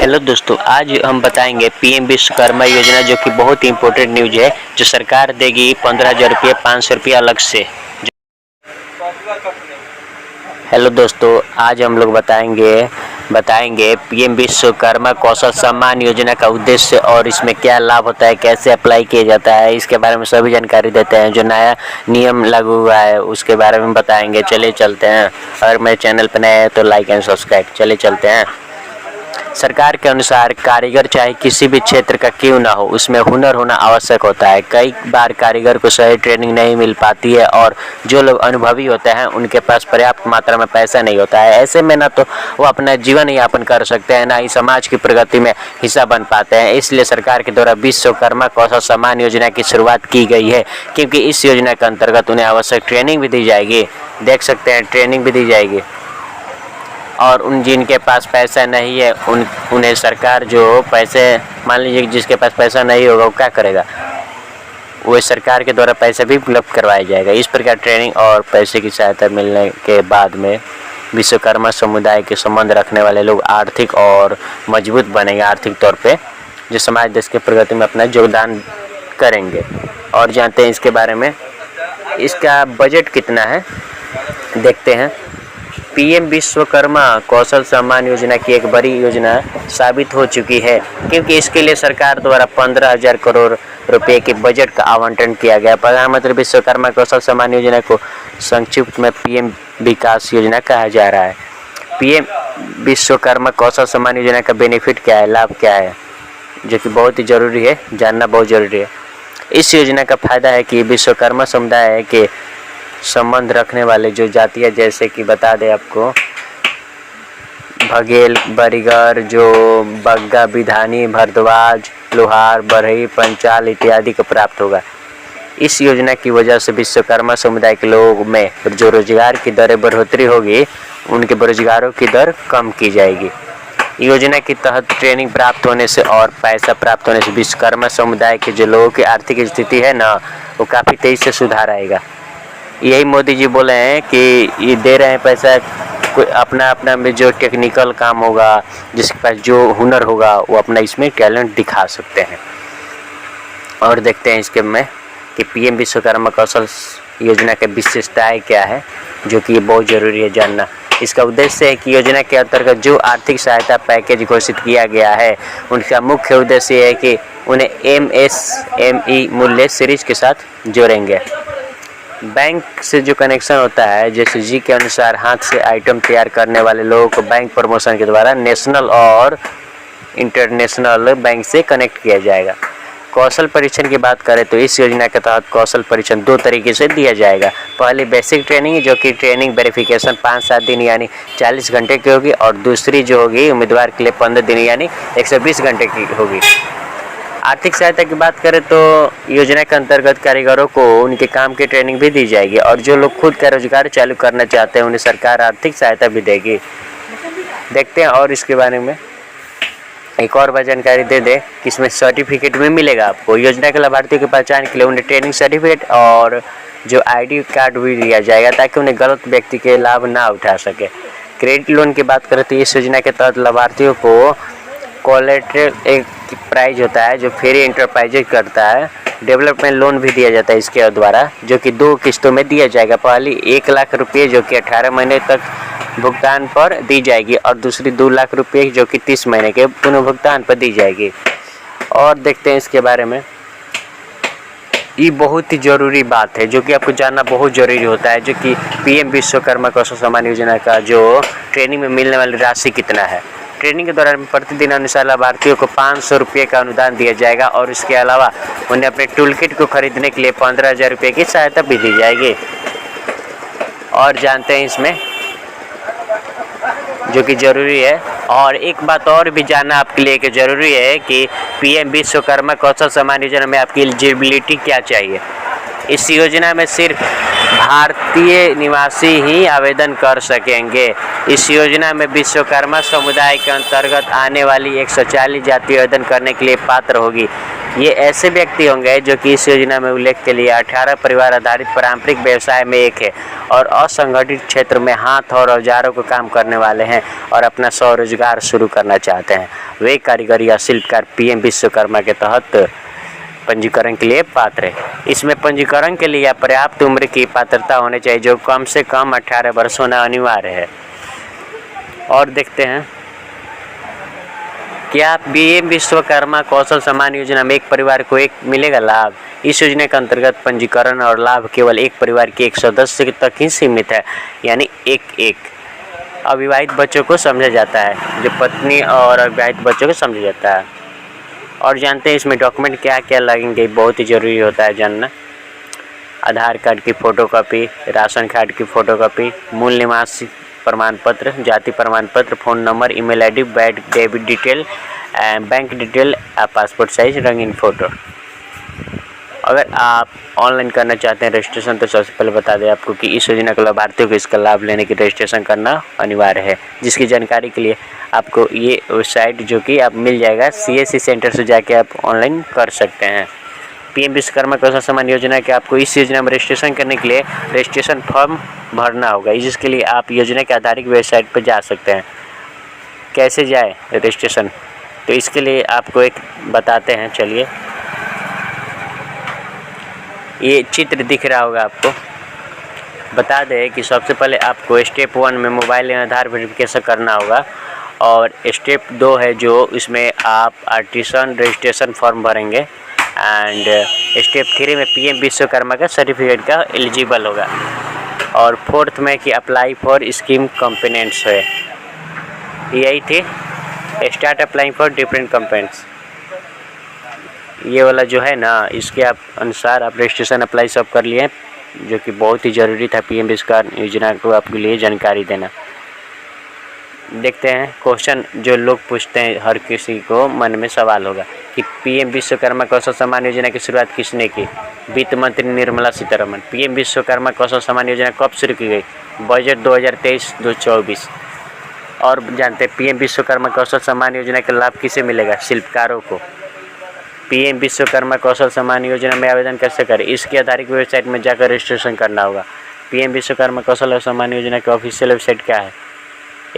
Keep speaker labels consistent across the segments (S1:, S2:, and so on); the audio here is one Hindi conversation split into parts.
S1: हेलो दोस्तों, आज हम बताएंगे पीएम विश्वकर्मा योजना, जो कि बहुत ही इम्पोर्टेंट न्यूज है। जो सरकार देगी 15,000 रुपये, 500 रुपये अलग से। हेलो दोस्तों, आज हम लोग बताएंगे पीएम विश्वकर्मा कौशल सम्मान योजना का उद्देश्य और इसमें क्या लाभ होता है, कैसे अप्लाई किया जाता है, इसके बारे में सभी जानकारी देते हैं। जो नया नियम लागू हुआ है उसके बारे में बताएंगे। चलिए चलते हैं। अगर मेरे चैनल पर नए हैं तो लाइक एंड सब्सक्राइब। चलिए चलते हैं। सरकार के अनुसार कारीगर चाहे किसी भी क्षेत्र का क्यों ना हो, उसमें हुनर होना आवश्यक होता है। कई बार कारीगर को सही ट्रेनिंग नहीं मिल पाती है और जो लोग अनुभवी होते हैं उनके पास पर्याप्त मात्रा में पैसा नहीं होता है। ऐसे में ना तो वो अपना जीवन यापन कर सकते हैं, ना ही समाज की प्रगति में हिस्सा बन पाते हैं। इसलिए सरकार के द्वारा विश्वकर्मा कौशल सम्मान योजना की शुरुआत की गई है, क्योंकि इस योजना के अंतर्गत उन्हें आवश्यक ट्रेनिंग भी दी जाएगी। देख सकते हैं, ट्रेनिंग भी दी जाएगी। और जिनके पास पैसा नहीं है उन्हें सरकार जो पैसे, मान लीजिए जिसके पास पैसा नहीं होगा वो क्या करेगा, वो सरकार के द्वारा पैसे भी उपलब्ध करवाया जाएगा। इस प्रकार ट्रेनिंग और पैसे की सहायता मिलने के बाद में विश्वकर्मा समुदाय के संबंध रखने वाले लोग आर्थिक और मजबूत बनेंगे। आर्थिक तौर पे जो समाज देश के प्रगति में अपना योगदान करेंगे। और जानते हैं इसके बारे में, इसका बजट कितना है देखते हैं। पीएम विश्वकर्मा कौशल सम्मान योजना की एक बड़ी योजना साबित हो चुकी है, क्योंकि इसके लिए सरकार द्वारा 15,000 करोड़ रुपए के बजट का आवंटन किया गया। प्रधानमंत्री विश्वकर्मा कौशल सम्मान योजना को संक्षिप्त में पीएम विकास योजना कहा जा रहा है। पीएम विश्वकर्मा कौशल सम्मान योजना का बेनिफिट क्या है, लाभ क्या है, जो कि बहुत ही ज़रूरी है, जानना बहुत ज़रूरी है। इस योजना का फायदा है कि विश्वकर्मा समुदाय के संबंध रखने वाले जो जातियाँ, जैसे कि बता दें आपको, बघेल, बरिगर, जो बग्गा, बिधानी, भरद्वाज, लोहार, बढ़ई, पंचाल इत्यादि को प्राप्त होगा। इस योजना की वजह से विश्वकर्मा समुदाय के लोगों में जो रोजगार की दरें बढ़ोतरी होगी, उनके बेरोजगारों की दर कम की जाएगी। योजना के तहत ट्रेनिंग प्राप्त होने से और पैसा प्राप्त होने से विश्वकर्मा समुदाय के जो लोगों की आर्थिक स्थिति है ना, वो काफ़ी तेज़ी से सुधार आएगा। यही मोदी जी बोले हैं कि ये दे रहे हैं पैसा, कोई अपना में जो टेक्निकल काम होगा, जिसके पास जो हुनर होगा, वो अपना इसमें टैलेंट दिखा सकते हैं। और देखते हैं इसके में कि पीएम विश्वकर्मा कौशल योजना की विशेषताएं क्या है, जो कि बहुत ज़रूरी है जानना। इसका उद्देश्य है कि योजना के अंतर्गत जो आर्थिक सहायता पैकेज घोषित किया गया है, उनका मुख्य उद्देश्य है कि उन्हें MSME मूल्य सीरीज के साथ जोड़ेंगे। बैंक से जो कनेक्शन होता है, जैसे जी के अनुसार हाथ से आइटम तैयार करने वाले लोगों को बैंक प्रमोशन के द्वारा नेशनल और इंटरनेशनल बैंक से कनेक्ट किया जाएगा। कौशल परीक्षण की बात करें तो इस योजना के तहत कौशल परीक्षण 2 तरीके से दिया जाएगा। पहली बेसिक ट्रेनिंग, जो कि ट्रेनिंग वेरिफिकेशन 5-7 दिन यानी 40 घंटे की होगी, और दूसरी जो होगी उम्मीदवार के लिए 15 दिन यानी 120 घंटे की होगी। आर्थिक सहायता की बात करें तो योजना के अंतर्गत कारीगरों को उनके काम की ट्रेनिंग भी दी जाएगी, और जो लोग खुद का रोजगार चालू करना चाहते हैं उन्हें सरकार आर्थिक सहायता भी देगी। देखते हैं और इसके बारे में एक और बार जानकारी दे दें कि इसमें सर्टिफिकेट भी मिलेगा आपको। योजना के लाभार्थियों की पहचान के लिए उन्हें ट्रेनिंग सर्टिफिकेट और जो ID कार्ड भी दिया जाएगा, ताकि उन्हें गलत व्यक्ति के लाभ ना उठा सके। क्रेडिट लोन की बात करें तो इस योजना के तहत लाभार्थियों को कोलेटरल एक प्राइज होता है जो फ्री एंटरप्राइजेज करता है, डेवलपमेंट लोन भी दिया जाता है इसके द्वारा, जो कि 2 किस्तों में दिया जाएगा। पहली 1 लाख रुपये जो कि 18 महीने तक भुगतान पर दी जाएगी, और दूसरी 2 लाख रुपये जो कि 30 महीने के पुनर्भुगतान पर दी जाएगी। और देखते हैं इसके बारे में, ये बहुत ही ज़रूरी बात है जो कि आपको जानना बहुत ज़रूरी होता है, जो कि पीएम विश्वकर्मा कौशल सम्मान योजना का जो ट्रेनिंग में मिलने वाली राशि कितना है। ट्रेनिंग के दौरान प्रतिदिन अनुसार लाभार्थियों को 500 रुपये का अनुदान दिया जाएगा, और इसके अलावा उन्हें अपने टूल किट को खरीदने के लिए 15,000 रुपये की सहायता भी दी जाएगी। और जानते हैं इसमें जो कि ज़रूरी है, और एक बात और भी जानना आपके लिए कि ज़रूरी है कि पीएम विश्वकर्मा कौशल सम्मान योजना में आपकी एलिजिबिलिटी क्या चाहिए। इस योजना में सिर्फ भारतीय निवासी ही आवेदन कर सकेंगे। इस योजना में विश्वकर्मा समुदाय के अंतर्गत आने वाली 140 जाति आवेदन करने के लिए पात्र होगी। ये ऐसे व्यक्ति होंगे जो कि इस योजना में उल्लेख के लिए 18 परिवार आधारित पारंपरिक व्यवसाय में एक है और असंगठित क्षेत्र में हाथ और औजारों को काम करने वाले हैं और अपना स्वरोजगार शुरू करना चाहते हैं। वे कारीगर या शिल्पकार पीएम विश्वकर्मा के तहत पंजीकरण के लिए पात्र है। इसमें पंजीकरण के लिए पर्याप्त उम्र की पात्रता होनी चाहिए, जो कम से कम 18 वर्ष होना अनिवार्य है। और देखते हैं, क्या पीएम विश्वकर्मा कौशल सम्मान योजना में एक परिवार को एक मिलेगा लाभ? इस योजना के अंतर्गत पंजीकरण और लाभ केवल एक परिवार के एक सदस्य तक ही सीमित है, यानी एक अविवाहित बच्चों को समझा जाता है, जो पत्नी और अविवाहित बच्चों को समझा जाता है। और जानते हैं इसमें डॉक्यूमेंट क्या क्या लगेंगे, बहुत ही ज़रूरी होता है जानना। आधार कार्ड की फ़ोटोकॉपी, राशन कार्ड की फ़ोटोकॉपी, मूल निवासी प्रमाण पत्र, जाति प्रमाण पत्र, phone number, email ID, bank debit detail, bank detail, passport size रंगीन फ़ोटो। अगर आप ऑनलाइन करना चाहते हैं रजिस्ट्रेशन, तो सबसे पहले बता दें आपको कि इस योजना के लाभार्थियों को इसका लाभ लेने के रजिस्ट्रेशन करना अनिवार्य है, जिसकी जानकारी के लिए आपको ये वेबसाइट जो कि आप मिल जाएगा CSC सेंटर से जाके आप ऑनलाइन कर सकते हैं। पीएम विश्वकर्मा कौशल सम्मान योजना के आपको इस योजना में रजिस्ट्रेशन करने के लिए रजिस्ट्रेशन फॉर्म भरना होगा, जिसके लिए आप योजना के आधारित वेबसाइट पर जा सकते हैं। कैसे जाए रजिस्ट्रेशन, तो इसके लिए आपको एक बताते हैं। चलिए, ये चित्र दिख रहा होगा आपको। बता दें कि सबसे पहले आपको स्टेप 1 में मोबाइल एवं आधार वेरिफिकेशन करना होगा, और स्टेप 2 है जो इसमें आप आर्टिसन रजिस्ट्रेशन फॉर्म भरेंगे, एंड स्टेप 3 में पीएम विश्वकर्मा का सर्टिफिकेट का एलिजिबल होगा, और 4th में कि अप्लाई फॉर स्कीम कंपोनेंट्स है। यही थी start applying for different components, ये वाला जो है ना, इसके आप अनुसार आप रजिस्ट्रेशन अप्लाई सब कर लिए, जो कि बहुत ही ज़रूरी था पीएम विश्वकर्मा योजना को आपके लिए जानकारी देना। देखते हैं क्वेश्चन जो लोग पूछते हैं, हर किसी को मन में सवाल होगा कि पीएम विश्वकर्मा कौशल सम्मान योजना की शुरुआत किसने की? वित्त मंत्री निर्मला सीतारमण। पीएम विश्वकर्मा कौशल सम्मान योजना कब शुरू की गई? बजट 2023-2024। और जानते हैं पीएम विश्वकर्मा कौशल सम्मान योजना का लाभ किसे मिलेगा? शिल्पकारों को। पीएम विश्वकर्मा कौशल सम्मान योजना में आवेदन कैसे करें? इसकी आधारित वेबसाइट में जाकर रजिस्ट्रेशन करना होगा। पीएम विश्वकर्मा कौशल सम्मान योजना की ऑफिशियल वेबसाइट क्या है?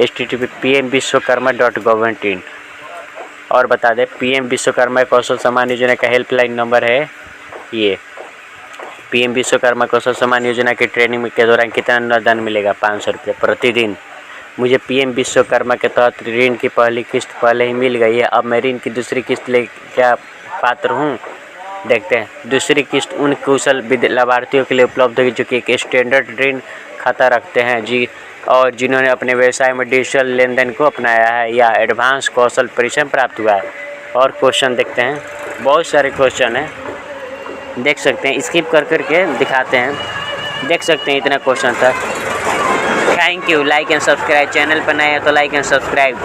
S1: http://pmvishwakarma.gov.in। और बता दें पीएम विश्वकर्मा कौशल सम्मान योजना का हेल्पलाइन नंबर है ये। पीएम विश्वकर्मा कौशल सम्मान योजना की ट्रेनिंग के दौरान कितना अनुदान मिलेगा? 500 रुपये प्रतिदिन। मुझे पीएम विश्वकर्मा के तहत ऋण की पहली किस्त पहले ही मिल गई है, अब मैं ऋण की दूसरी किस्त ले क्या पात्र हूँ? देखते हैं। दूसरी किस्त उन कुशल लाभार्थियों के लिए उपलब्ध होगी जो कि एक स्टैंडर्ड ऋण खाता रखते हैं जी, और जिन्होंने अपने व्यवसाय में डिजिटल लेन देन को अपनाया है या एडवांस कौशल परिचय प्राप्त हुआ है। और क्वेश्चन देखते हैं, बहुत सारे क्वेश्चन हैं, देख सकते हैं, स्किप कर करके दिखाते हैं। देख सकते हैं इतना क्वेश्चन था। Thank you. Like and subscribe, channel पर नए हैं तो लाइक एंड सब्सक्राइब।